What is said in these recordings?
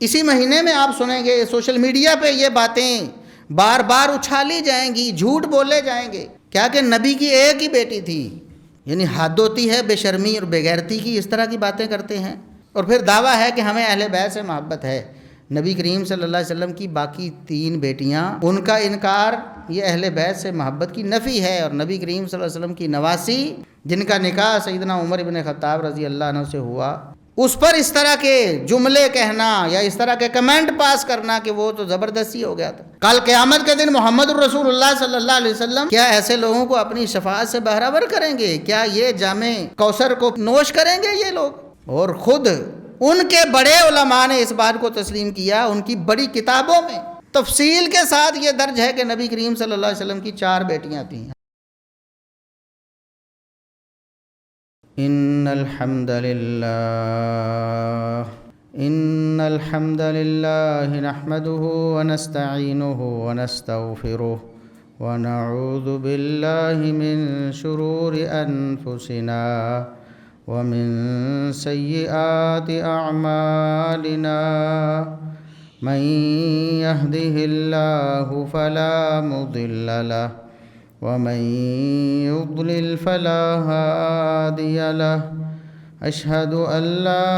اسی مہینے میں آپ سنیں گے سوشل میڈیا پہ یہ باتیں بار بار اچھالی جائیں گی، جھوٹ بولے جائیں گے، کیا کہ نبی کی ایک ہی بیٹی تھی، یعنی حد ہوتی ہے بے شرمی اور بے غیرتی کی، اس طرح کی باتیں کرتے ہیں۔ اور پھر دعویٰ ہے کہ ہمیں اہل بیت سے محبت ہے۔ نبی کریم صلی اللہ علیہ وسلم کی باقی 3 بیٹیاں، ان کا انکار یہ اہل بیت سے محبت کی نفی ہے، اور نبی کریم صلی اللہ علیہ وسلم کی نواسی جن کا نکاح سیدنا عمر بن خطاب رضی اللہ عنہ سے ہوا، اس پر اس طرح کے جملے کہنا یا اس طرح کے کمنٹ پاس کرنا کہ وہ تو زبردستی ہو گیا تھا۔ کل قیامت کے دن محمد الرسول اللہ صلی اللہ علیہ وسلم کیا ایسے لوگوں کو اپنی شفاعت سے بہرہ ور کریں گے؟ کیا یہ جام کوثر کو نوش کریں گے یہ لوگ؟ اور خود ان کے بڑے علماء نے اس بات کو تسلیم کیا، ان کی بڑی کتابوں میں تفصیل کے ساتھ یہ درج ہے کہ نبی کریم صلی اللہ علیہ وسلم کی 4 بیٹیاں تھیں۔ ان الحمد للہ نحمده ونستعینه ونستغفره ونعوذ باللہ من شرور انفسنا ومن سیئات اعمالنا من يهده الله فلا مضل له ومن يضلل فلا هادي له أشهد أن لا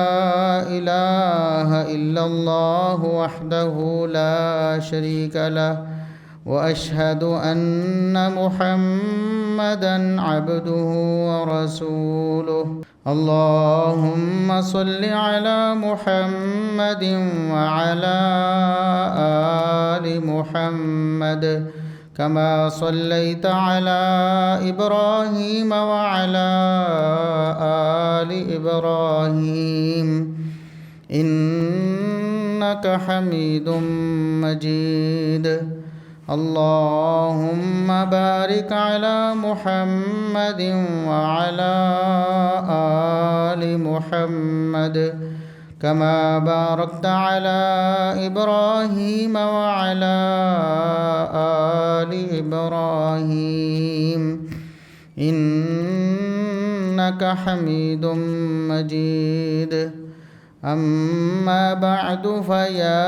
إله إلا الله وحده لا شريك له وأشهد أن محمدا عبده ورسوله اللهم صل على محمد وعلى آل محمد كما صليت على إبراهيم وعلى آل إبراهيم إنك حميد مجيد اللهم بارك على محمد وعلى آل محمد كما باركت على إبراهيم وعلى آل إبراهيم إنك حميد مجيد أما بعد فيا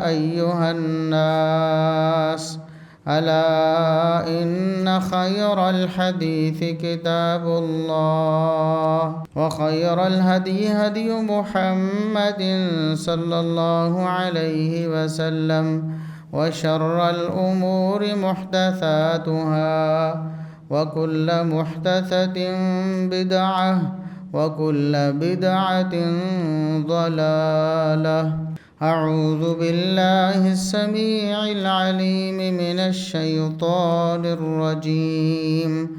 أيها الناس ألا إن خير الحديث كتاب الله وخير الهدي هدي محمد صلى الله عليه وسلم وشر الأمور محدثاتها وكل محدثة بدعة وكل بدعة ضلالة أعوذ بالله السميع العليم من الشيطان الرجيم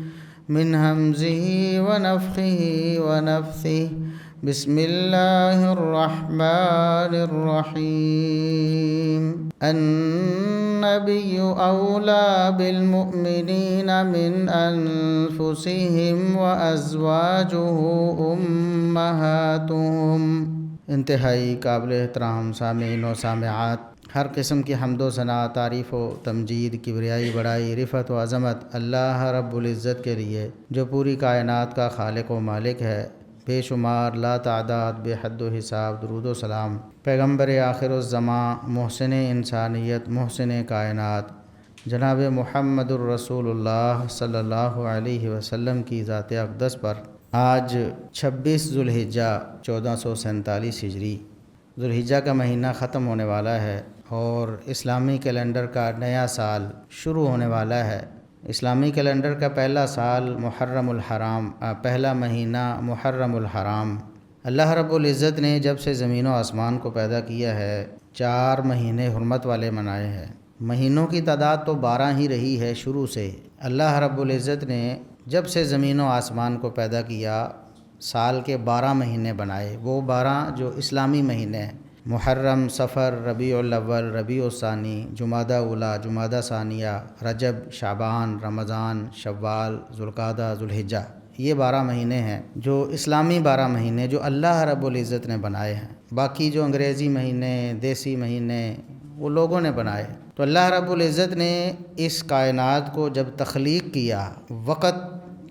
من همزه ونفخه ونفثه بسم الله الرحمن الرحيم النبي أولى بالمؤمنين من أنفسهم وأزواجه أمهاتهم۔ انتہائی قابل احترام سامعین و سامعات، ہر قسم کی حمد و ثنا، تعریف و تمجید، کبریائی، بڑائی، رفعت و عظمت اللہ رب العزت کے لیے جو پوری کائنات کا خالق و مالک ہے۔ بے شمار لا تعداد بے حد و حساب درود و سلام پیغمبر آخر الزماں، محسن انسانیت، محسن کائنات جناب محمد الرسول اللہ صلی اللہ علیہ وسلم کی ذات اقدس پر۔ آج 26 ذوالحجہ 1447 ہجری، ذوالحجہ کا مہینہ ختم ہونے والا ہے اور اسلامی کیلنڈر کا نیا سال شروع ہونے والا ہے۔ اسلامی کیلنڈر کا پہلا سال محرم الحرام، پہلا مہینہ محرم الحرام۔ اللہ رب العزت نے جب سے زمین و آسمان کو پیدا کیا ہے 4 مہینے حرمت والے منائے ہیں۔ مہینوں کی تعداد تو 12 ہی رہی ہے شروع سے۔ اللہ رب العزت نے جب سے زمین و آسمان کو پیدا کیا سال کے 12 مہینے بنائے، وہ 12 جو اسلامی مہینے ہیں، محرم، صفر، ربیع الاول، ربیع الثانی، جمادی اولی، جمادی ثانیہ، رجب، شعبان، رمضان، شوال، ذوالقعدہ، ذوالحجہ۔ یہ 12 مہینے ہیں جو اسلامی 12 مہینے جو اللہ رب العزت نے بنائے ہیں۔ باقی جو انگریزی مہینے، دیسی مہینے، وہ لوگوں نے بنائے۔ تو اللہ رب العزت نے اس کائنات کو جب تخلیق کیا، وقت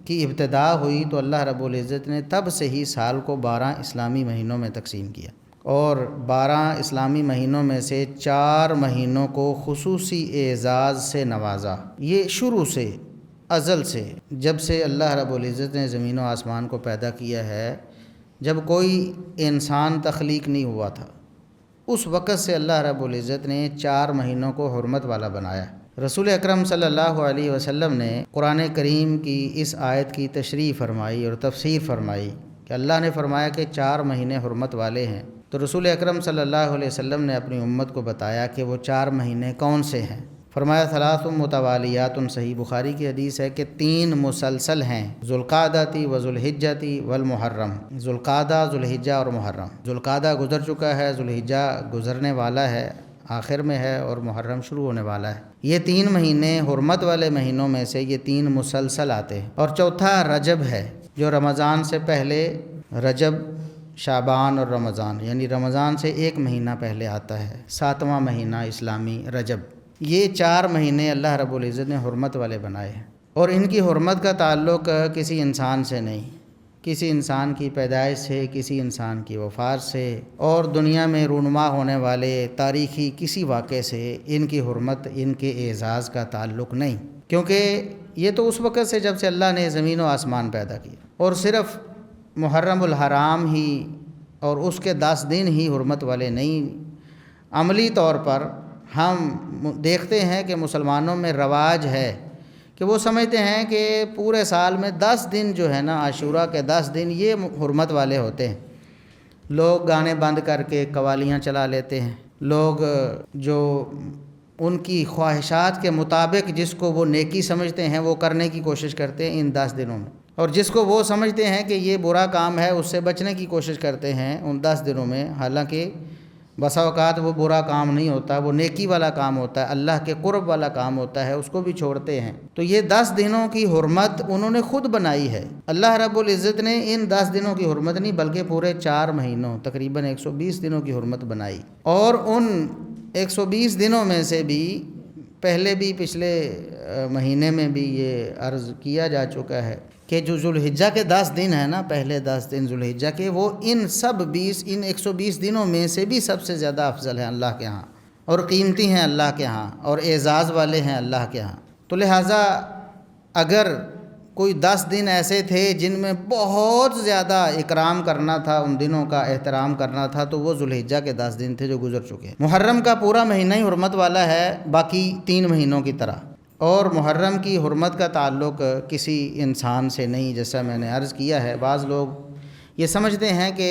کی ابتدا ہوئی، تو اللہ رب العزت نے تب سے ہی سال کو 12 اسلامی مہینوں میں تقسیم کیا۔ اور 12 اسلامی مہینوں میں سے 4 مہینوں کو خصوصی اعزاز سے نوازا۔ یہ شروع سے، ازل سے، جب سے اللہ رب العزت نے زمین و آسمان کو پیدا کیا ہے، جب کوئی انسان تخلیق نہیں ہوا تھا، اس وقت سے اللہ رب العزت نے 4 مہینوں کو حرمت والا بنایا۔ رسول اکرم صلی اللہ علیہ وسلم نے قرآن کریم کی اس آیت کی تشریح فرمائی اور تفسیر فرمائی کہ اللہ نے فرمایا کہ 4 مہینے حرمت والے ہیں، تو رسول اکرم صلی اللہ علیہ وسلم نے اپنی امت کو بتایا کہ وہ 4 مہینے کون سے ہیں۔ فرمایا ثلاث متوالیات، صحیح بخاری کی حدیث ہے کہ 3 مسلسل ہیں، ذوالقعدہ و ذوالحجہ والمحرم۔ ذوالقعدہ، ذوالحجہ اور محرم۔ ذوالقعدہ گزر چکا ہے، ذوالحجہ گزرنے والا ہے، آخر میں ہے، اور محرم شروع ہونے والا ہے۔ یہ 3 مہینے حرمت والے مہینوں میں سے یہ 3 مسلسل آتے ہیں۔ اور چوتھا رجب ہے، جو رمضان سے پہلے، رجب، شعبان اور رمضان، یعنی رمضان سے 1 مہینہ پہلے آتا ہے، 7واں مہینہ اسلامی رجب۔ یہ 4 مہینے اللہ رب العزت نے حرمت والے بنائے ہیں، اور ان کی حرمت کا تعلق کسی انسان سے نہیں، کسی انسان کی پیدائش سے، کسی انسان کی وفات سے، اور دنیا میں رونما ہونے والے تاریخی کسی واقعے سے ان کی حرمت، ان کے اعزاز کا تعلق نہیں، کیونکہ یہ تو اس وقت سے جب سے اللہ نے زمین و آسمان پیدا کیا، اور صرف محرم الحرام ہی اور اس کے 10 دن ہی حرمت والے نہیں۔ عملی طور پر ہم دیکھتے ہیں کہ مسلمانوں میں رواج ہے کہ وہ سمجھتے ہیں کہ پورے سال میں 10 دن جو ہے نا، عاشورہ کے 10 دن یہ حرمت والے ہوتے ہیں۔ لوگ گانے بند کر کے قوالیاں چلا لیتے ہیں، لوگ جو ان کی خواہشات کے مطابق جس کو وہ نیکی سمجھتے ہیں وہ کرنے کی کوشش کرتے ہیں ان 10 دنوں میں، اور جس کو وہ سمجھتے ہیں کہ یہ برا کام ہے اس سے بچنے کی کوشش کرتے ہیں ان 10 دنوں میں، حالانکہ بسا اوقات وہ برا کام نہیں ہوتا، وہ نیکی والا کام ہوتا ہے، اللہ کے قرب والا کام ہوتا ہے، اس کو بھی چھوڑتے ہیں۔ تو یہ 10 دنوں کی حرمت انہوں نے خود بنائی ہے۔ اللہ رب العزت نے ان 10 دنوں کی حرمت نہیں بلکہ پورے 4 مہینوں، تقریباً 120 دنوں کی حرمت بنائی، اور ان 120 دنوں میں سے بھی پہلے بھی پچھلے مہینے میں بھی یہ عرض کیا جا چکا ہے کہ جو ذوالحجہ کے 10 دن ہیں نا، پہلے 10 دن ذوالحجہ کے، وہ ان 120 دنوں میں سے بھی سب سے زیادہ افضل ہیں اللہ کے ہاں، اور قیمتی ہیں اللہ کے ہاں، اور اعزاز والے ہیں اللہ کے ہاں۔ تو لہٰذا اگر کوئی 10 دن ایسے تھے جن میں بہت زیادہ اکرام کرنا تھا، ان دنوں کا احترام کرنا تھا، تو وہ ذوالحجہ کے 10 دن تھے جو گزر چکے ہیں۔ محرم کا پورا مہینہ ہی حرمت والا ہے باقی 3 مہینوں کی طرح، اور محرم کی حرمت کا تعلق کسی انسان سے نہیں، جیسا میں نے عرض کیا ہے۔ بعض لوگ یہ سمجھتے ہیں کہ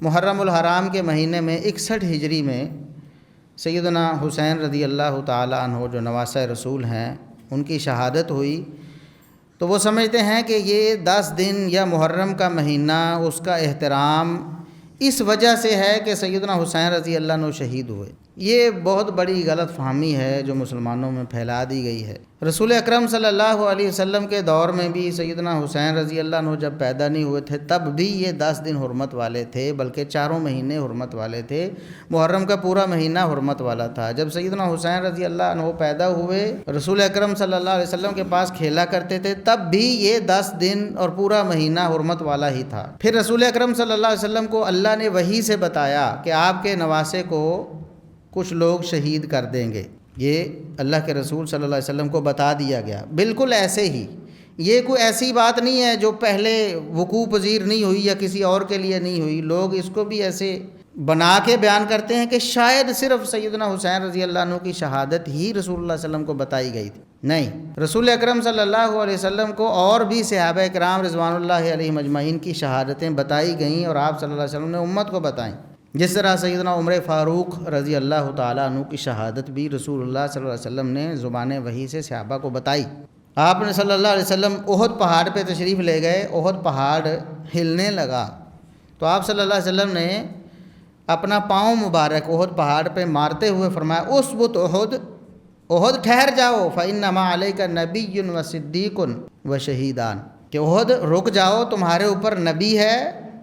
محرم الحرام کے مہینے میں 61 ہجری میں سیدنا حسین رضی اللہ تعالی عنہ جو نواسہ رسول ہیں ان کی شہادت ہوئی، تو وہ سمجھتے ہیں کہ یہ 10 دن یا محرم کا مہینہ اس کا احترام اس وجہ سے ہے کہ سیدنا حسین رضی اللہ عنہ شہید ہوئے۔ یہ بہت بڑی غلط فہمی ہے جو مسلمانوں میں پھیلا دی گئی ہے۔ رسول اکرم صلی اللہ علیہ وسلم کے دور میں بھی سیدنا حسین رضی اللہ عنہ جب پیدا نہیں ہوئے تھے تب بھی یہ 10 دن حرمت والے تھے، بلکہ 4 مہینے حرمت والے تھے۔ محرم کا پورا مہینہ حرمت والا تھا۔ جب سیدنا حسین رضی اللہ عنہ پیدا ہوئے، رسول اکرم صلی اللہ علیہ وسلم کے پاس کھیلا کرتے تھے، تب بھی یہ 10 دن اور پورا مہینہ حرمت والا ہی تھا۔ پھر رسول اکرم صلی اللہ علیہ وسلم کو اللہ نے وحی سے بتایا کہ آپ کے نواسے کو کچھ لوگ شہید کر دیں گے، یہ اللہ کے رسول صلی اللہ علیہ وسلم کو بتا دیا گیا۔ بالکل ایسے ہی، یہ کوئی ایسی بات نہیں ہے جو پہلے وقوع پذیر نہیں ہوئی یا کسی اور کے لیے نہیں ہوئی۔ لوگ اس کو بھی ایسے بنا کے بیان کرتے ہیں کہ شاید صرف سیدنا حسین رضی اللہ عنہ کی شہادت ہی رسول اللہ صلی اللہ علیہ وسلم کو بتائی گئی تھی۔ نہیں، رسول اکرم صلی اللہ علیہ وسلم کو اور بھی صحابہ کرام رضوان اللہ علیہم اجمعین کی شہادتیں بتائی گئیں، اور آپ صلی اللہ علیہ وسلم نے امت کو بتائیں۔ جس طرح سیدنا عمر فاروق رضی اللہ تعالیٰ عنہ کی شہادت بھی رسول اللہ صلی اللہ علیہ وسلم نے زبان وحی سے صحابہ کو بتائی۔ آپ نے صلی اللہ علیہ وسلم احد پہاڑ پہ تشریف لے گئے، احد پہاڑ ہلنے لگا تو آپ صلی اللہ علیہ وسلم نے اپنا پاؤں مبارک احد پہاڑ پہ مارتے ہوئے فرمایا اسبت احد، احد ٹھہر جاؤ، فإنما علیک نبی و صدیق و شہیدان، کہ احد رک جاؤ، تمہارے اوپر نبی ہے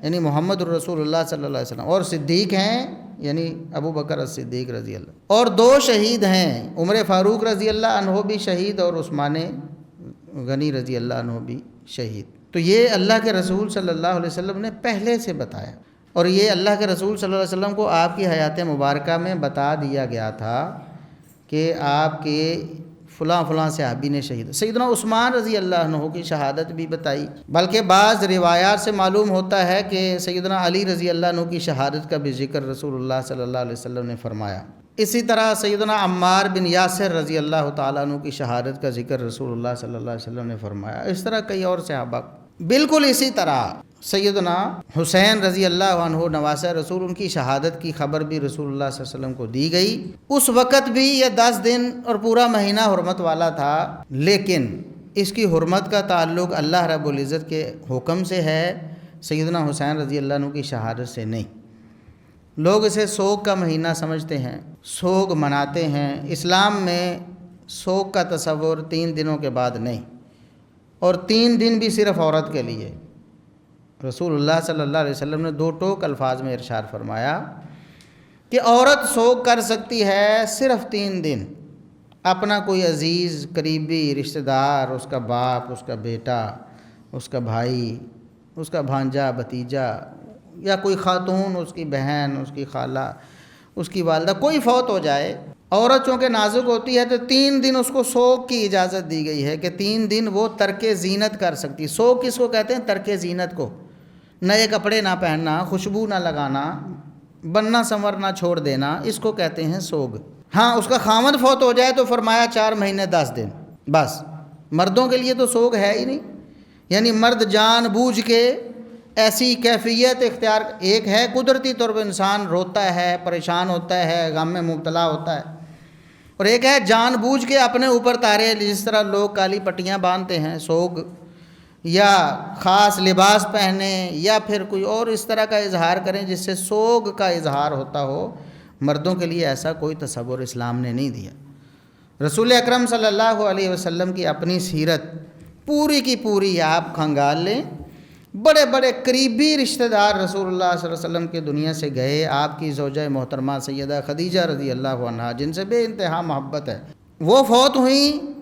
یعنی محمد الرسول اللہ صلی اللہ علیہ وسلم، اور صدیق ہیں یعنی ابو بکر الصدیق رضی اللہ، اور 2 شہید ہیں، عمر فاروق رضی اللہ عنہ بھی شہید اور عثمان غنی رضی اللہ عنہ بھی شہید۔ تو یہ اللہ کے رسول صلی اللہ علیہ وسلم نے پہلے سے بتایا، اور یہ اللہ کے رسول صلی اللہ علیہ وسلم کو آپ کی حیات مبارکہ میں بتا دیا گیا تھا کہ آپ کے فلاں فلاں صحابی نے شہید. سیدنا عثمان رضی اللہ عنہ کی شہادت بھی بتائی، بلکہ بعض روایات سے معلوم ہوتا ہے کہ سیدنا علی رضی اللہ عنہ کی شہادت کا بھی ذکر رسول اللہ صلی اللہ علیہ وسلم نے فرمایا. اسی طرح سیدنا عمار بن یاسر رضی اللہ تعالیٰ عنہ کی شہادت کا ذکر رسول اللہ صلی اللہ علیہ وسلم نے فرمایا. اس طرح کئی اور صحابہ. بالکل اسی طرح سیدنا حسین رضی اللہ عنہ نواسہ رسول، ان کی شہادت کی خبر بھی رسول اللہ صلی اللہ علیہ وسلم کو دی گئی. اس وقت بھی یہ 10 دن اور پورا مہینہ حرمت والا تھا، لیکن اس کی حرمت کا تعلق اللہ رب العزت کے حکم سے ہے، سیدنا حسین رضی اللہ عنہ کی شہادت سے نہیں. لوگ اسے سوگ کا مہینہ سمجھتے ہیں، سوگ مناتے ہیں. اسلام میں سوگ کا تصور 3 دنوں کے بعد نہیں، اور 3 دن بھی صرف عورت کے لیے. رسول اللہ صلی اللہ علیہ وسلم نے 2 ٹوک الفاظ میں ارشاد فرمایا کہ عورت سوگ کر سکتی ہے صرف 3 دن. اپنا کوئی عزیز قریبی رشتہ دار، اس کا باپ، اس کا بیٹا، اس کا بھائی، اس کا بھانجا بھتیجا، یا کوئی خاتون، اس کی بہن، اس کی خالہ، اس کی والدہ، کوئی فوت ہو جائے. عورت چونکہ نازک ہوتی ہے تو 3 دن اس کو سوگ کی اجازت دی گئی ہے کہ 3 دن وہ ترک زینت کر سکتی. سوگ کس کو کہتے ہیں؟ ترک زینت کو. نئے کپڑے نہ پہننا، خوشبو نہ لگانا، بننا سنورنا چھوڑ دینا، اس کو کہتے ہیں سوگ. ہاں، اس کا خامد فوت ہو جائے تو فرمایا 4 مہینے 10 دن بس. مردوں کے لیے تو سوگ ہے ہی نہیں. یعنی مرد جان بوجھ کے ایسی کیفیت اختیار، ایک ہے قدرتی طور پر انسان روتا ہے، پریشان ہوتا ہے، غم میں مبتلا ہوتا ہے، اور ایک ہے جان بوجھ کے اپنے اوپر تارے، جس طرح لوگ کالی پٹیاں باندھتے ہیں سوگ، یا خاص لباس پہنے، یا پھر کوئی اور اس طرح کا اظہار کریں جس سے سوگ کا اظہار ہوتا ہو. مردوں کے لیے ایسا کوئی تصور اسلام نے نہیں دیا. رسول اکرم صلی اللہ علیہ وسلم کی اپنی سیرت پوری کی پوری آپ کھنگال لیں. بڑے بڑے قریبی رشتہ دار رسول اللہ صلی اللہ علیہ وسلم کے دنیا سے گئے. آپ کی زوجہ محترمہ سیدہ خدیجہ رضی اللہ عنہا، جن سے بے انتہا محبت ہے، وہ فوت ہوئیں،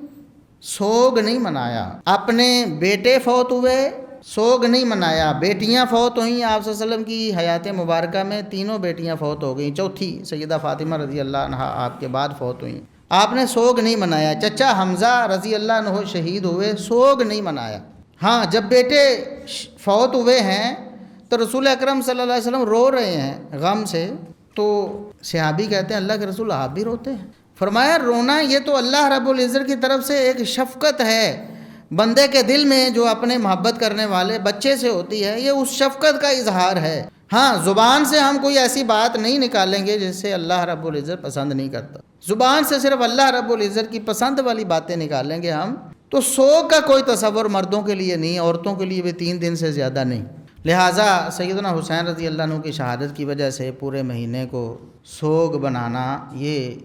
سوگ نہیں منایا. اپنے بیٹے فوت ہوئے، سوگ نہیں منایا. بیٹیاں فوت ہوئیں، آپ صلی اللہ علیہ وسلم کی حیات مبارکہ میں 3 بیٹیاں فوت ہو گئیں. چوتھی سیدہ فاطمہ رضی اللہ عنہا آپ کے بعد فوت ہوئیں. آپ نے سوگ نہیں منایا. چچا حمزہ رضی اللہ عنہ شہید ہوئے، سوگ نہیں منایا. ہاں، جب بیٹے فوت ہوئے ہیں تو رسول اکرم صلی اللہ علیہ وسلم رو رہے ہیں غم سے، تو صحابی کہتے ہیں اللہ کے رسول آپ بھی روتے ہیں؟ فرمایا رونا یہ تو اللہ رب العزت کی طرف سے ایک شفقت ہے بندے کے دل میں، جو اپنے محبت کرنے والے بچے سے ہوتی ہے، یہ اس شفقت کا اظہار ہے. ہاں، زبان سے ہم کوئی ایسی بات نہیں نکالیں گے جس سے اللہ رب العزت پسند نہیں کرتا. زبان سے صرف اللہ رب العزت کی پسند والی باتیں نکالیں گے ہم. تو سوگ کا کوئی تصور مردوں کے لیے نہیں، عورتوں کے لیے بھی 3 دن سے زیادہ نہیں. لہٰذا سیدنا حسین رضی اللہ عنہ کی شہادت کی وجہ سے پورے مہینے کو سوگ بنانا یہ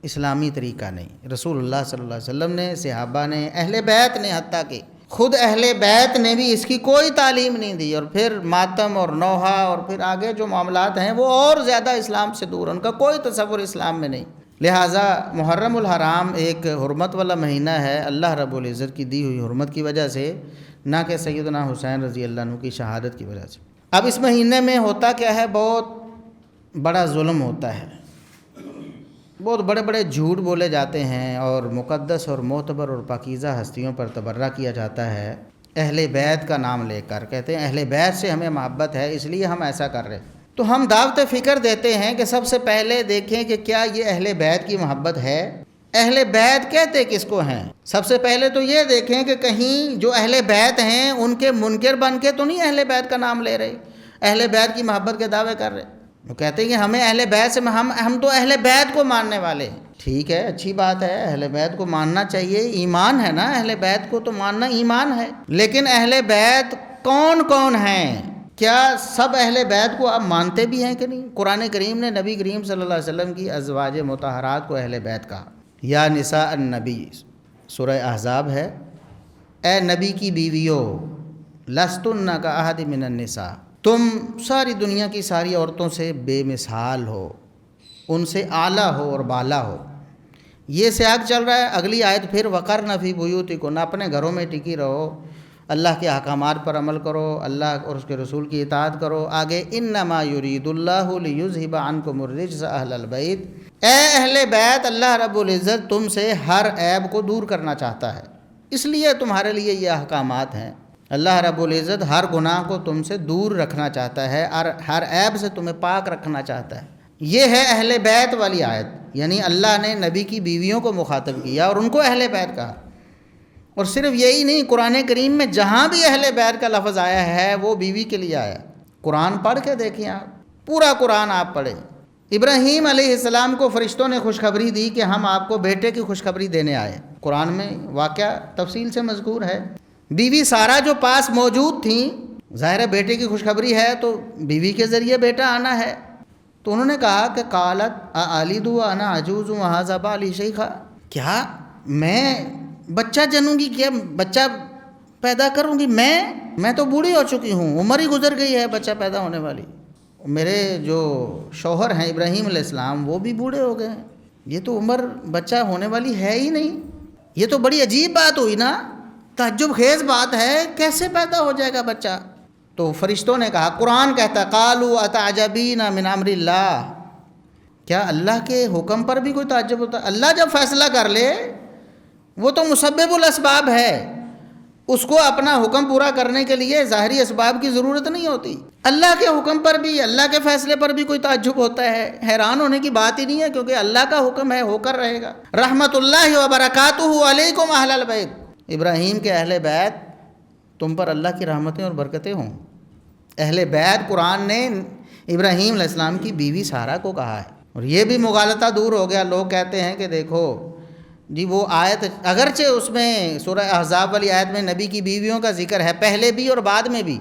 اسلامی طریقہ نہیں. رسول اللہ صلی اللہ علیہ وسلم نے، صحابہ نے، اہل بیت نے، حتیٰ کہ خود اہل بیت نے بھی اس کی کوئی تعلیم نہیں دی. اور پھر ماتم اور نوحہ اور پھر آگے جو معاملات ہیں وہ اور زیادہ اسلام سے دور، ان کا کوئی تصور اسلام میں نہیں. لہٰذا محرم الحرام ایک حرمت والا مہینہ ہے اللہ رب العزت کی دی ہوئی حرمت کی وجہ سے، نہ کہ سیدنا حسین رضی اللہ عنہ کی شہادت کی وجہ سے. اب اس مہینے میں ہوتا کیا ہے؟ بہت بڑا ظلم ہوتا ہے، بہت بڑے بڑے جھوٹ بولے جاتے ہیں، اور مقدس اور معتبر اور پاکیزہ ہستیوں پر تبرہ کیا جاتا ہے اہل بیت کا نام لے کر. کہتے ہیں اہل بیت سے ہمیں محبت ہے اس لیے ہم ایسا کر رہے ہیں. تو ہم دعوت فکر دیتے ہیں کہ سب سے پہلے دیکھیں کہ کیا یہ اہل بیت کی محبت ہے. اہل بیت کہتے کس کو ہیں؟ سب سے پہلے تو یہ دیکھیں کہ کہیں جو اہل بیت ہیں ان کے منکر بن کے تو نہیں اہل بیت کا نام لے رہے، اہل بیت کی محبت کے دعوے کر رہے. وہ کہتے ہیں کہ ہمیں اہل بیت سے ہم تو اہل بیت کو ماننے والے ہیں. ٹھیک ہے، اچھی بات ہے، اہل بیت کو ماننا چاہیے، ایمان ہے نا، اہل بیت کو تو ماننا ایمان ہے. لیکن اہل بیت کون کون ہیں؟ کیا سب اہل بیت کو آپ مانتے بھی ہیں کہ نہیں؟ قرآن کریم نے نبی کریم صلی اللہ علیہ وسلم کی ازواج مطہرات کو اہل بیت کہا. یا نساء النبی، سورہ احزاب ہے، اے نبی کی بیویوں، لستن کاحد من النساء، تم ساری دنیا کی ساری عورتوں سے بے مثال ہو، ان سے اعلیٰ ہو اور بالا ہو. یہ سیاق چل رہا ہے. اگلی آیت پھر وقرن فی بیوتکن، اپنے گھروں میں ٹکی رہو اللہ کے احکامات پر عمل کرو، اللہ اور اس کے رسول کی اطاعت کرو۔ آگے انما یرید اللہ لیذھب عنکم الرجس اہل البیت، اے اہل بیت، اللہ رب العزت تم سے ہر عیب کو دور کرنا چاہتا ہے، اس لیے تمہارے لیے یہ احکامات ہیں۔ اللہ رب العزت ہر گناہ کو تم سے دور رکھنا چاہتا ہے اور ہر عیب سے تمہیں پاک رکھنا چاہتا ہے۔ یہ ہے اہل بیت والی آیت، یعنی اللہ نے نبی کی بیویوں کو مخاطب کیا اور ان کو اہل بیت کہا۔ اور صرف یہی نہیں، قرآن کریم میں جہاں بھی اہل بیت کا لفظ آیا ہے وہ بیوی کے لیے آیا ہے۔ قرآن پڑھ کے دیکھیں آپ، پورا قرآن آپ پڑھیں۔ ابراہیم علیہ السلام کو فرشتوں نے خوشخبری دی کہ ہم آپ کو بیٹے کی خوشخبری دینے آئے، قرآن میں واقعہ تفصیل سے مذکور ہے۔ بیوی سارا جو پاس موجود تھیں، ظاہر ہے بیٹے کی خوشخبری ہے تو بیوی کے ذریعے بیٹا آنا ہے، تو انہوں نے کہا کہ قالت االد وانا عجوز وہذا بالی شیخا، کیا میں بچہ جنوں گی، کیا بچہ پیدا کروں گی؟ میں تو بوڑھی ہو چکی ہوں، عمر ہی گزر گئی ہے بچہ پیدا ہونے والی، میرے جو شوہر ہیں ابراہیم علیہ السلام وہ بھی بوڑھے ہو گئے ہیں، یہ تو عمر بچہ ہونے والی ہے ہی نہیں۔ یہ تو بڑی عجیب بات ہوئی نا، تعجب خیز بات ہے، کیسے پیدا ہو جائے گا بچہ؟ تو فرشتوں نے کہا، قرآن کہتا قالوا اتعجبین من امر اللہ، کیا اللہ کے حکم پر بھی کوئی تعجب ہوتا ہے؟ اللہ جب فیصلہ کر لے وہ تو مسبب الاسباب ہے، اس کو اپنا حکم پورا کرنے کے لیے ظاہری اسباب کی ضرورت نہیں ہوتی۔ اللہ کے حکم پر بھی، اللہ کے فیصلے پر بھی کوئی تعجب ہوتا ہے؟ حیران ہونے کی بات ہی نہیں ہے، کیونکہ اللہ کا حکم ہے، ہو کر رہے گا۔ رحمت اللہ وبرکاتہ علیکم اہل البیت، ابراہیم کے اہل بیت، تم پر اللہ کی رحمتیں اور برکتیں ہوں۔ اہل بیت قرآن نے ابراہیم علیہ السلام کی بیوی سارہ کو کہا ہے، اور یہ بھی مغالطہ دور ہو گیا۔ لوگ کہتے ہیں کہ دیکھو جی وہ آیت، اگرچہ اس میں سورہ احزاب والی آیت میں نبی کی بیویوں کا ذکر ہے، پہلے بھی اور بعد میں بھی،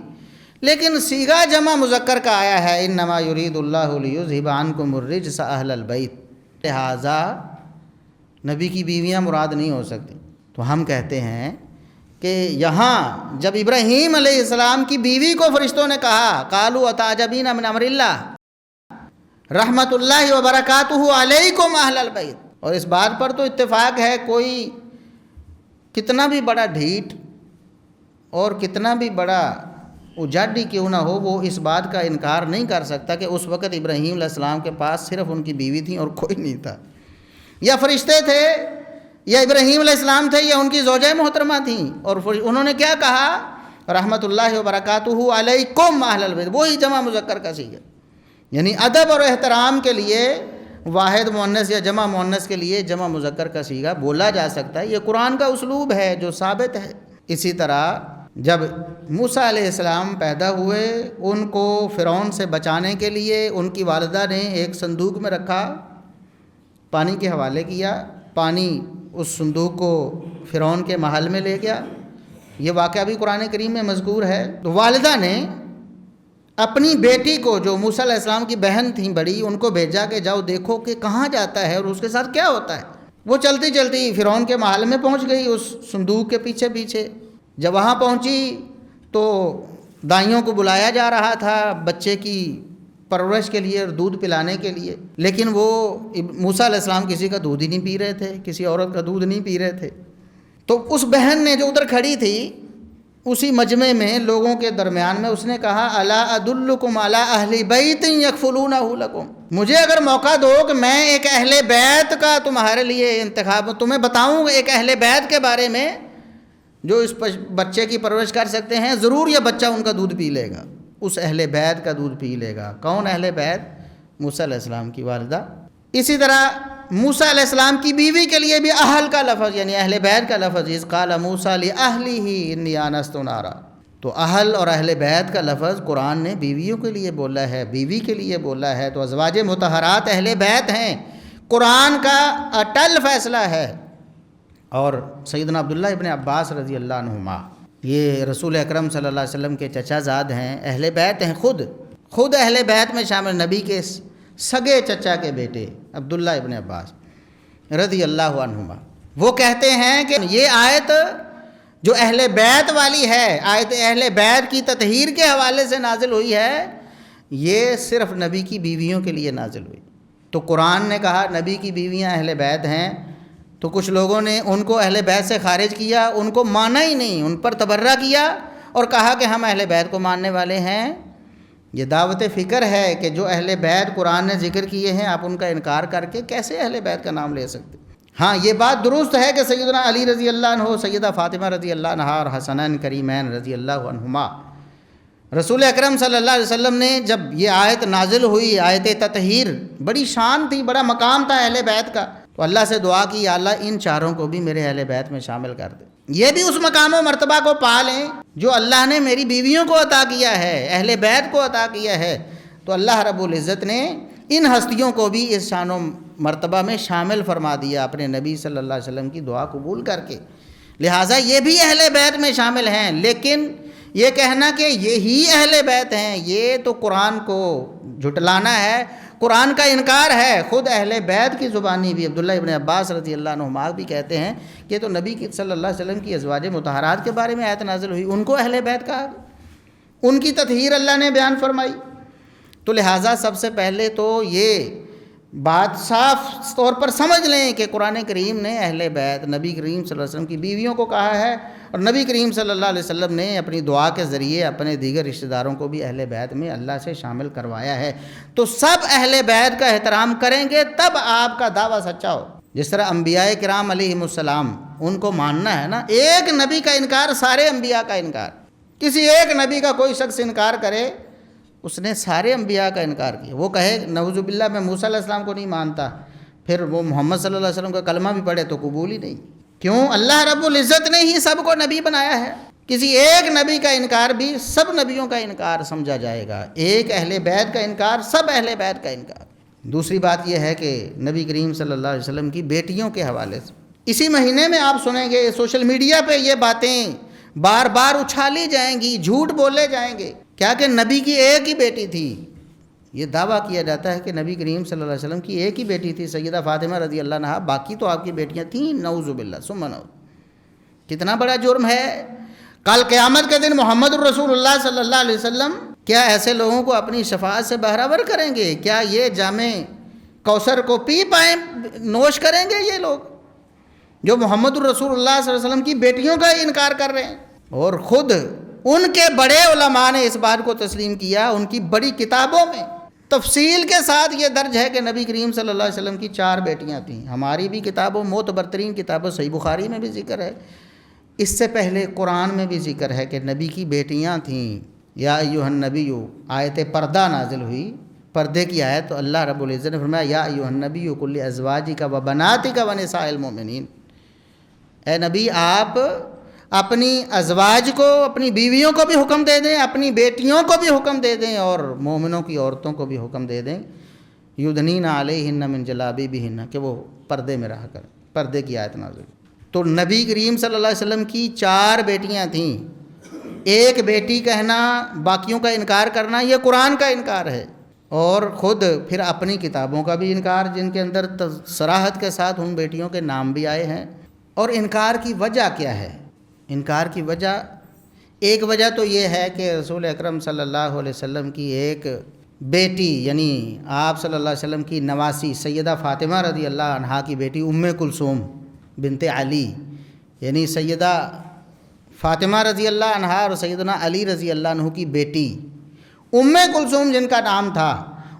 لیکن صیغہ جمع مذکر کا آیا ہے، انما یرید اللہ لیذھب عنکم الرجس اہل البیت، لہٰذا نبی کی بیویاں مراد نہیں ہو سکتی۔ تو ہم کہتے ہیں کہ یہاں جب ابراہیم علیہ السلام کی بیوی کو فرشتوں نے کہا قالوا اتعجبین من امر اللہ رحمت اللہ وبرکاتہ علیکم اہل البیت، اور اس بات پر تو اتفاق ہے، کوئی کتنا بھی بڑا ڈھیٹ اور کتنا بھی بڑا اجاڈی کیوں نہ ہو، وہ اس بات کا انکار نہیں کر سکتا کہ اس وقت ابراہیم علیہ السلام کے پاس صرف ان کی بیوی تھیں اور کوئی نہیں تھا، یا فرشتے تھے یا ابراہیم علیہ السلام تھے یا ان کی زوجہ محترمہ تھیں، اور انہوں نے کیا کہا؟ رحمت اللہ وبرکاتہ علیکم اہل البیت، وہی جمع مذکر کا صیغہ، یعنی ادب اور احترام کے لیے واحد مؤنث یا جمع مؤنث کے لیے جمع مذکر کا صیغہ بولا جا سکتا ہے۔ یہ قرآن کا اسلوب ہے جو ثابت ہے۔ اسی طرح جب موسیٰ علیہ السلام پیدا ہوئے، ان کو فرعون سے بچانے کے لیے ان کی والدہ نے ایک صندوق میں رکھا، پانی کے حوالے کیا، پانی اس صندوق کو فرعون کے محل میں لے گیا، یہ واقعہ بھی قرآن کریم میں مذکور ہے۔ تو والدہ نے اپنی بیٹی کو، جو موسیٰ علیہ السلام کی بہن تھیں بڑی، ان کو بھیجا کہ جاؤ دیکھو کہ کہاں جاتا ہے اور اس کے ساتھ کیا ہوتا ہے۔ وہ چلتی چلتی فرعون کے محل میں پہنچ گئی اس صندوق کے پیچھے پیچھے۔ جب وہاں پہنچی تو دائیوں کو بلایا جا رہا تھا بچے کی پرورش کے لیے اور دودھ پلانے کے لیے، لیکن وہ موسیٰ علیہ السلام کسی کا دودھ ہی نہیں پی رہے تھے، کسی عورت کا دودھ نہیں پی رہے تھے۔ تو اس بہن نے جو ادھر کھڑی تھی، اسی مجمع میں لوگوں کے درمیان میں اس نے کہا الا ادلکم علی اہل بیت یکفلونہ لکم، مجھے اگر موقع دو کہ میں ایک اہل بیت کا تمہارے لیے انتخاب، تمہیں بتاؤں ایک اہل بیت کے بارے میں جو اس بچے کی پرورش کر سکتے ہیں، ضرور یہ بچہ ان کا دودھ پی لے گا، اس اہل بیت کا دودھ پی لے گا۔ کون اہل بیت؟ موسیٰ علیہ السلام کی والدہ۔ اسی طرح موسیٰ علیہ السلام کی بیوی کے لیے بھی اہل کا لفظ، یعنی اہل بیت کا لفظ، اذ قال موسیٰ لأہلہ انی آنست نارا، تو اہل اور اہل بیت کا لفظ قرآن نے بیویوں کے لیے بولا ہے، بیوی کے لیے بولا ہے، تو ازواج مطہرات اہل بیت ہیں، قرآن کا اٹل فیصلہ ہے۔ اور سیدنا عبداللہ ابن عباس رضی اللہ عنہما، یہ رسول اکرم صلی اللہ علیہ وسلم کے چچا زاد ہیں، اہل بیت ہیں، خود اہل بیت میں شامل، نبی کے سگے چچا کے بیٹے عبداللہ ابن عباس رضی اللہ عنہما، وہ کہتے ہیں کہ یہ آیت جو اہل بیت والی ہے، آیت اہل بیت کی تطہیر کے حوالے سے نازل ہوئی ہے، یہ صرف نبی کی بیویوں کے لیے نازل ہوئی۔ تو قرآن نے کہا نبی کی بیویاں اہل بیت ہیں، تو کچھ لوگوں نے ان کو اہل بیت سے خارج کیا، ان کو مانا ہی نہیں، ان پر تبرہ کیا اور کہا کہ ہم اہل بیت کو ماننے والے ہیں۔ یہ دعوت فکر ہے کہ جو اہل بیت قرآن نے ذکر کیے ہیں آپ ان کا انکار کر کے کیسے اہل بیت کا نام لے سکتے؟ ہاں یہ بات درست ہے کہ سیدنا علی رضی اللہ عنہ، سیدہ فاطمہ رضی اللہ عنہا اور حسنین کریمین رضی اللہ عنہما، رسول اکرم صلی اللہ علیہ وسلم نے جب یہ آیت نازل ہوئی، آیت تطہیر، بڑی شان تھی، بڑا مقام تھا اہل بیت کا، تو اللہ سے دعا کی یا اللہ ان چاروں کو بھی میرے اہل بیت میں شامل کر دے، یہ بھی اس مقام و مرتبہ کو پا لیں جو اللہ نے میری بیویوں کو عطا کیا ہے، اہل بیت کو عطا کیا ہے۔ تو اللہ رب العزت نے ان ہستیوں کو بھی اس شان و مرتبہ میں شامل فرما دیا اپنے نبی صلی اللہ علیہ وسلم کی دعا قبول کر کے، لہٰذا یہ بھی اہل بیت میں شامل ہیں۔ لیکن یہ کہنا کہ یہی اہل بیت ہیں، یہ تو قرآن کو جھٹلانا ہے، قرآن کا انکار ہے۔ خود اہل بیت کی زبانی بھی عبداللہ ابن عباس رضی اللہ عنہما بھی کہتے ہیں کہ تو نبی صلی اللہ علیہ وسلم کی ازواج مطہرات کے بارے میں آیت نازل ہوئی، ان کو اہل بیت کہا، ان کی تطہیر اللہ نے بیان فرمائی۔ تو لہٰذا سب سے پہلے تو یہ بات صاف طور پر سمجھ لیں کہ قرآن کریم نے اہل بیت نبی کریم صلی اللہ علیہ وسلم کی بیویوں کو کہا ہے، اور نبی کریم صلی اللہ علیہ وسلم نے اپنی دعا کے ذریعے اپنے دیگر رشتہ داروں کو بھی اہل بیت میں اللہ سے شامل کروایا ہے۔ تو سب اہل بیت کا احترام کریں گے تب آپ کا دعویٰ سچا ہو۔ جس طرح انبیاء کرام علیہم السلام، ان کو ماننا ہے نا، ایک نبی کا انکار سارے انبیاء کا انکار، کسی ایک نبی کا کوئی شخص انکار کرے اس نے سارے انبیاء کا انکار کیا۔ وہ کہے نعوذ باللہ میں موسیٰ علیہ السلام کو نہیں مانتا، پھر وہ محمد صلی اللہ علیہ وسلم کا کلمہ بھی پڑھے تو قبول ہی نہیں۔ کیوں؟ اللہ رب العزت نے ہی سب کو نبی بنایا ہے، کسی ایک نبی کا انکار بھی سب نبیوں کا انکار سمجھا جائے گا، ایک اہل بیت کا انکار سب اہل بیت کا انکار۔ دوسری بات یہ ہے کہ نبی کریم صلی اللہ علیہ وسلم کی بیٹیوں کے حوالے سے اسی مہینے میں آپ سنیں گے سوشل میڈیا پہ یہ باتیں بار بار اچھالی جائیں گی، جھوٹ بولے جائیں گے، کیا کہ نبی کی ایک ہی بیٹی تھی۔ یہ دعویٰ کیا جاتا ہے کہ نبی کریم صلی اللہ علیہ وسلم کی ایک ہی بیٹی تھی سیدہ فاطمہ رضی اللہ عنہا، باقی تو آپ کی بیٹیاں تھیں، نعوذ باللہ ثم نعوذ۔ کتنا بڑا جرم ہے۔ کل قیامت کے دن محمد الرسول اللہ صلی اللہ علیہ وسلم کیا ایسے لوگوں کو اپنی شفاعت سے بہرہور کریں گے؟ کیا یہ جام کوثر کو پی پائیں، نوش کریں گے یہ لوگ جو محمد الرسول اللہ صلی اللہ علیہ وسلم کی بیٹیوں کا انکار کر رہے ہیں؟ اور خود ان کے بڑے علماء نے اس بات کو تسلیم کیا، ان کی بڑی کتابوں میں تفصیل کے ساتھ یہ درج ہے کہ نبی کریم صلی اللہ علیہ وسلم کی 4 بیٹیاں تھیں۔ ہماری بھی کتابوں، معتبر ترین کتابوں صحیح بخاری میں بھی ذکر ہے، اس سے پہلے قرآن میں بھی ذکر ہے کہ نبی کی بیٹیاں تھیں۔ یا ایھا النبی، آیت پردہ نازل ہوئی، پردے کی آیت، تو اللہ رب العزت نے فرمایا یا ایھا النبی قل لازواجک وبناتک ونساء المؤمنین، اے نبی آپ اپنی ازواج کو، اپنی بیویوں کو بھی حکم دے دیں، اپنی بیٹیوں کو بھی حکم دے دیں، اور مومنوں کی عورتوں کو بھی حکم دے دیں یدنین علیہن من جلابیبہن، کہ وہ پردے میں رہا کریں۔ پردے کی آیت نازل۔ تو نبی کریم صلی اللہ علیہ وسلم کی 4 بیٹیاں تھیں، ایک بیٹی کہنا، باقیوں کا انکار کرنا، یہ قرآن کا انکار ہے، اور خود پھر اپنی کتابوں کا بھی انکار جن کے اندر صراحت کے ساتھ ان بیٹیوں کے نام بھی آئے ہیں۔ اور انکار کی وجہ کیا ہے؟ انکار کی وجہ، ایک وجہ تو یہ ہے کہ رسول اکرم صلی اللہ علیہ وسلم کی ایک بیٹی، یعنی آپ صلی اللہ علیہ وسلم کی نواسی سیدہ فاطمہ رضی اللہ عنہا کی بیٹی ام کلثوم بنت علی، یعنی سیدہ فاطمہ رضی اللہ عنہا اور سیدنا علی رضی اللہ عنہ کی بیٹی ام کلثوم جن کا نام تھا،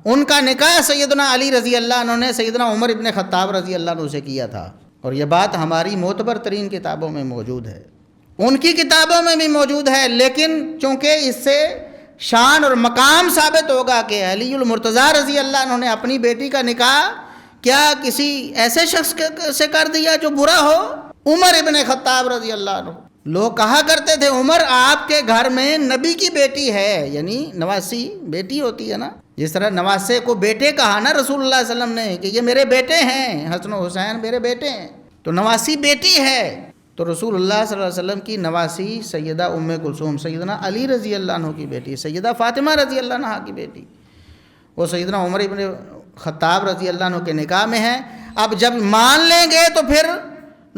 ان کا نکاح سیدنا علی رضی اللہ عنہ نے سیدنا عمر ابن خطاب رضی اللہ عنہ سے کیا تھا، اور یہ بات ہماری معتبر ترین کتابوں میں موجود ہے، ان کی کتابوں میں بھی موجود ہے۔ لیکن چونکہ اس سے شان اور مقام ثابت ہوگا کہ علی المرتضیٰ رضی اللہ عنہ نے اپنی بیٹی کا نکاح کیا کسی ایسے شخص سے کر دیا جو برا ہو؟ عمر ابن خطاب رضی اللہ عنہ۔ لوگ کہا کرتے تھے عمر آپ کے گھر میں نبی کی بیٹی ہے، یعنی نواسی بیٹی ہوتی ہے نا، جس طرح نواسے کو بیٹے کہا نا رسول اللہ صلی اللہ علیہ وسلم نے کہ یہ میرے بیٹے ہیں، حسن و حسین میرے بیٹے ہیں، تو نواسی بیٹی ہے۔ تو رسول اللہ صلی اللہ علیہ وسلم کی نواسی سیدہ ام کلثوم سیدنا علی رضی اللہ عنہ کی بیٹی، سیدہ فاطمہ رضی اللہ عنہ کی بیٹی، وہ سیدنا عمر ابن خطاب رضی اللہ عنہ کے نکاح میں ہیں۔ اب جب مان لیں گے تو پھر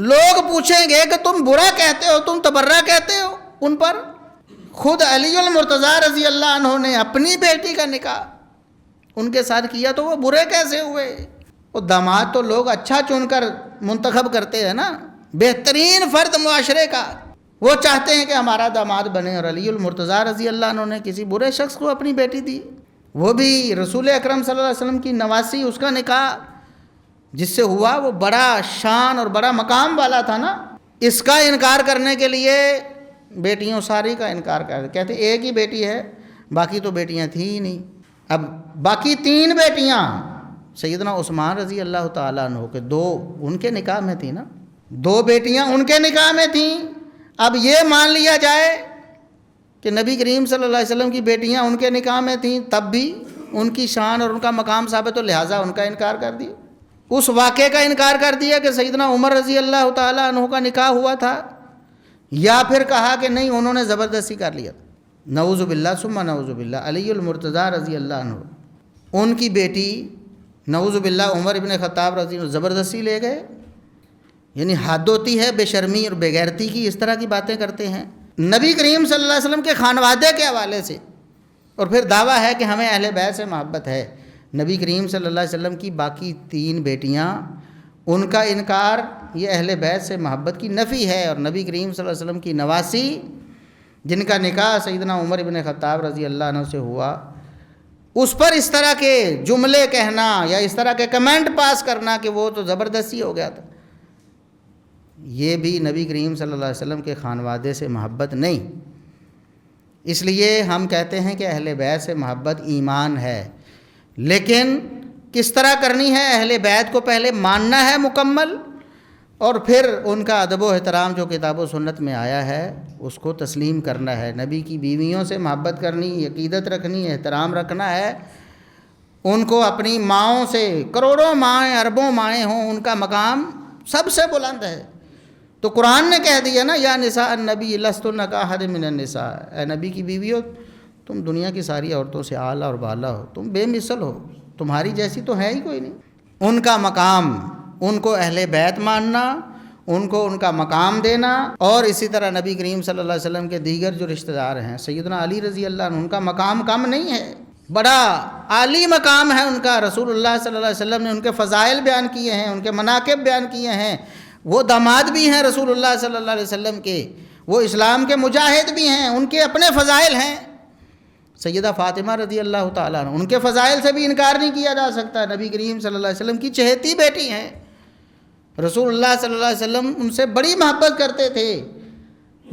لوگ پوچھیں گے کہ تم برا کہتے ہو، تم تبرہ کہتے ہو ان پر، خود علی المرتضیٰ رضی اللہ عنہ نے اپنی بیٹی کا نکاح ان کے ساتھ کیا، تو وہ برے کیسے ہوئے؟ وہ داماد تو لوگ اچھا چن کر منتخب کرتے ہیں نا، بہترین فرد معاشرے کا، وہ چاہتے ہیں کہ ہمارا داماد بنے۔ اور علی المرتضیٰ رضی اللہ عنہ نے کسی برے شخص کو اپنی بیٹی دی، وہ بھی رسول اکرم صلی اللہ علیہ وسلم کی نواسی، اس کا نکاح جس سے ہوا وہ بڑا شان اور بڑا مقام والا تھا نا۔ اس کا انکار کرنے کے لیے بیٹیوں ساری کا انکار کر کہتے ایک ہی بیٹی ہے، باقی تو بیٹیاں تھیں ہی نہیں۔ اب باقی 3 بیٹیاں سیدنا عثمان رضی اللہ تعالیٰ عنہ کے 2 ان کے نکاح میں تھیں نا، 2 بیٹیاں ان کے نکاح میں تھیں۔ اب یہ مان لیا جائے کہ نبی کریم صلی اللہ علیہ وسلم کی بیٹیاں ان کے نکاح میں تھیں، تب بھی ان کی شان اور ان کا مقام ثابت، تو لہٰذا ان کا انکار کر دیا۔ اس واقعے کا انکار کر دیا کہ سیدنا عمر رضی اللہ تعالیٰ عنہ کا نکاح ہوا تھا، یا پھر کہا کہ نہیں انہوں نے زبردستی کر لیا تھا۔ نعوذ باللہ ثم نعوذ باللہ، علی المرتضیٰ رضی اللہ عنہ ان کی بیٹی نعوذ باللہ عمر ابن خطاب رضی اللہ زبردستی لے گئے۔ یعنی حد ہوتی ہے بے شرمی اور بے غیرتی کی، اس طرح کی باتیں کرتے ہیں نبی کریم صلی اللہ علیہ وسلم کے خانوادے کے حوالے سے، اور پھر دعویٰ ہے کہ ہمیں اہل بیت سے محبت ہے۔ نبی کریم صلی اللہ علیہ وسلم کی باقی 3 بیٹیاں، ان کا انکار یہ اہل بیت سے محبت کی نفی ہے، اور نبی کریم صلی اللہ علیہ وسلم کی نواسی جن کا نکاح سیدنا عمر ابن خطاب رضی اللہ عنہ سے ہوا، اس پر اس طرح کے جملے کہنا یا اس طرح کے کمنٹ پاس کرنا کہ وہ تو زبردستی ہو گیا تھا، یہ بھی نبی کریم صلی اللہ علیہ وسلم کے خانوادے سے محبت نہیں۔ اس لیے ہم کہتے ہیں کہ اہل بیت سے محبت ایمان ہے، لیکن کس طرح کرنی ہے؟ اہل بیت کو پہلے ماننا ہے مکمل، اور پھر ان کا ادب و احترام جو کتاب و سنت میں آیا ہے اس کو تسلیم کرنا ہے۔ نبی کی بیویوں سے محبت کرنی، عقیدت رکھنی، احترام رکھنا ہے، ان کو اپنی ماؤں سے، کروڑوں مائیں اربوں مائیں ہوں، ان کا مقام سب سے بلند ہے۔ تو قرآن نے کہہ دیا نا، یا نساء النبی لستن کاحد من النساء، اے نبی کی بیویوں تم دنیا کی ساری عورتوں سے اعلیٰ اور بالا ہو، تم بے مثل ہو، تمہاری جیسی تو ہے ہی کوئی نہیں۔ ان کا مقام، ان کو اہل بیت ماننا، ان کو ان کا مقام دینا، اور اسی طرح نبی کریم صلی اللہ علیہ وسلم کے دیگر جو رشتہ دار ہیں، سیدنا علی رضی اللہ عنہ، ان کا مقام کم نہیں ہے، بڑا عالی مقام ہے ان کا۔ رسول اللہ صلی اللہ علیہ وسلم نے ان کے فضائل بیان کیے ہیں، ان کے مناقب بیان کیے ہیں۔ وہ داماد بھی ہیں رسول اللہ صلی اللہ علیہ وسلم کے، وہ اسلام کے مجاہد بھی ہیں، ان کے اپنے فضائل ہیں۔ سیدہ فاطمہ رضی اللہ تعالیٰ عنہ، ان کے فضائل سے بھی انکار نہیں کیا جا سکتا، نبی کریم صلی اللہ علیہ وسلم کی چہیتی بیٹی ہیں۔ رسول اللہ صلی اللہ علیہ وسلم ان سے بڑی محبت کرتے تھے،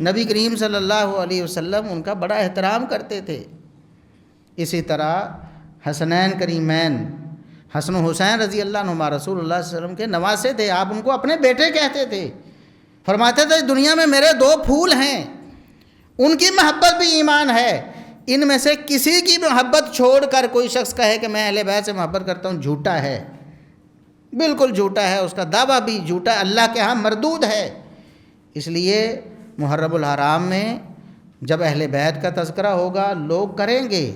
نبی کریم صلی اللہ علیہ وسلم ان کا بڑا احترام کرتے تھے۔ اسی طرح حسنین کریمین، حسن و حسین رضی اللہ عنہما رسول اللہ صلی اللہ علیہ وسلم کے نواسے تھے، آپ ان کو اپنے بیٹے کہتے تھے، فرماتے تھے دنیا میں میرے 2 پھول ہیں، ان کی محبت بھی ایمان ہے، ان میں سے کسی کی محبت چھوڑ کر کوئی شخص کہے کہ میں اہل بیت سے محبت کرتا ہوں، جھوٹا ہے، بالکل جھوٹا ہے، اس کا دعویٰ بھی جھوٹا، اللہ کے ہاں مردود ہے۔ اس لیے محرم الحرام میں جب اہل بیت کا تذکرہ ہوگا لوگ کریں گے،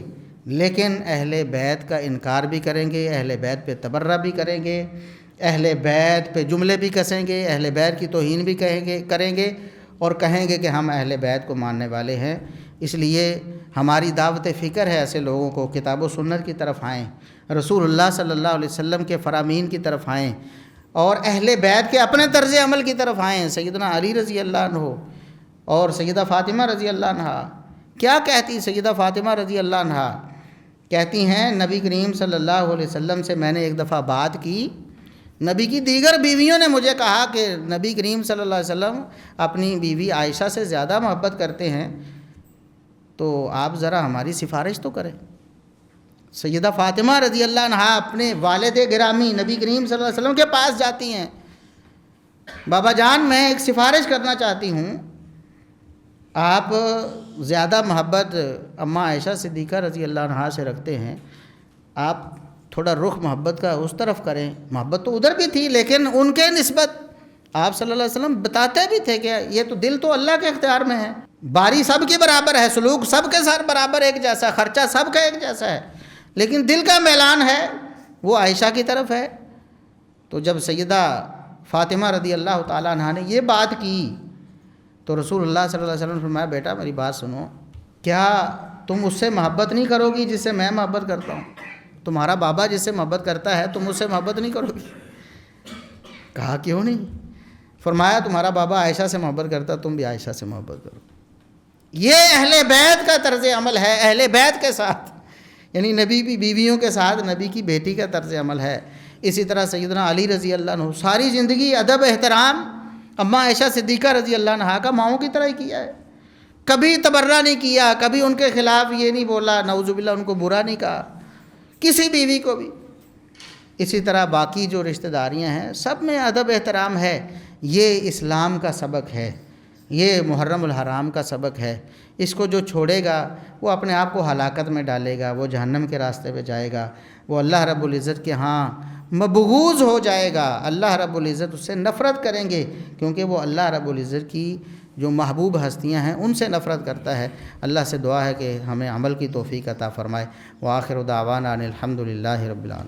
لیکن اہل بیت کا انکار بھی کریں گے، اہل بیت پہ تبرہ بھی کریں گے، اہل بیت پہ جملے بھی کسیں گے، اہل بیت کی توہین بھی کریں گے، اور کہیں گے کہ ہم اہل بیت کو ماننے والے ہیں۔ اس لیے ہماری دعوت فکر ہے ایسے لوگوں کو کتاب و سنت کی طرف آئیں، رسول اللہ صلی اللہ علیہ وسلم کے فرامین کی طرف آئیں، اور اہل بیت کے اپنے طرز عمل کی طرف آئیں۔ سیدنا علی رضی اللہ عنہ اور سیدہ فاطمہ رضی اللہ عنہ کیا کہتی؟ سیدہ فاطمہ رضی اللہ عنہ کہتی ہیں نبی کریم صلی اللہ علیہ وسلم سے میں نے ایک دفعہ بات کی، نبی کی دیگر بیویوں نے مجھے کہا کہ نبی کریم صلی اللہ علیہ وسلم اپنی بیوی عائشہ سے زیادہ محبت کرتے ہیں، تو آپ ذرا ہماری سفارش تو کریں۔ سیدہ فاطمہ رضی اللہ عنہ اپنے والد گرامی نبی کریم صلی اللہ علیہ وسلم کے پاس جاتی ہیں، بابا جان میں ایک سفارش کرنا چاہتی ہوں، آپ زیادہ محبت اماں عائشہ صدیقہ رضی اللہ عنہا سے رکھتے ہیں، آپ تھوڑا رخ محبت کا اس طرف کریں۔ محبت تو ادھر بھی تھی، لیکن ان کے نسبت آپ صلی اللہ علیہ وسلم بتاتے بھی تھے کہ یہ تو دل تو اللہ کے اختیار میں ہے، باری سب کے برابر ہے، سلوک سب کے ساتھ برابر ایک جیسا، خرچہ سب کا ایک جیسا ہے، لیکن دل کا میلان ہے وہ عائشہ کی طرف ہے۔ تو جب سیدہ فاطمہ رضی اللہ تعالیٰ عنہا نے یہ بات کی تو رسول اللہ صلی اللہ علیہ وسلم نے فرمایا بیٹا میری بات سنو، کیا تم اس سے محبت نہیں کرو گی جس سے میں محبت کرتا ہوں؟ تمہارا بابا جس سے محبت کرتا ہے تم اس سے محبت نہیں کرو گے؟ کہا کیوں نہیں؟ فرمایا تمہارا بابا عائشہ سے محبت کرتا، تم بھی عائشہ سے محبت کرو۔ یہ اہل بیت کا طرز عمل ہے، اہل بیت کے ساتھ، یعنی نبی کی بیویوں کے ساتھ نبی کی بیٹی کا طرز عمل ہے۔ اسی طرح سیدنا علی رضی اللہ عنہ ساری زندگی ادب احترام اماں عائشہ صدیقہ رضی اللہ عنہا کا ماؤں کی طرح ہی کیا ہے، کبھی تبرہ نہیں کیا، کبھی ان کے خلاف یہ نہیں بولا، نعوذ باللہ ان کو برا نہیں کہا، کسی بیوی کو بھی۔ اسی طرح باقی جو رشتہ داریاں ہیں سب میں ادب احترام ہے۔ یہ اسلام کا سبق ہے، یہ محرم الحرام کا سبق ہے۔ اس کو جو چھوڑے گا وہ اپنے آپ کو ہلاکت میں ڈالے گا، وہ جہنم کے راستے پہ جائے گا، وہ اللہ رب العزت کے ہاں مبغوض ہو جائے گا، اللہ رب العزت اس سے نفرت کریں گے، کیونکہ وہ اللہ رب العزت کی جو محبوب ہستیاں ہیں ان سے نفرت کرتا ہے۔ اللہ سے دعا ہے کہ ہمیں عمل کی توفیق عطا فرمائے۔ وآخر دعوانا ان الحمد للہ رب العالمین۔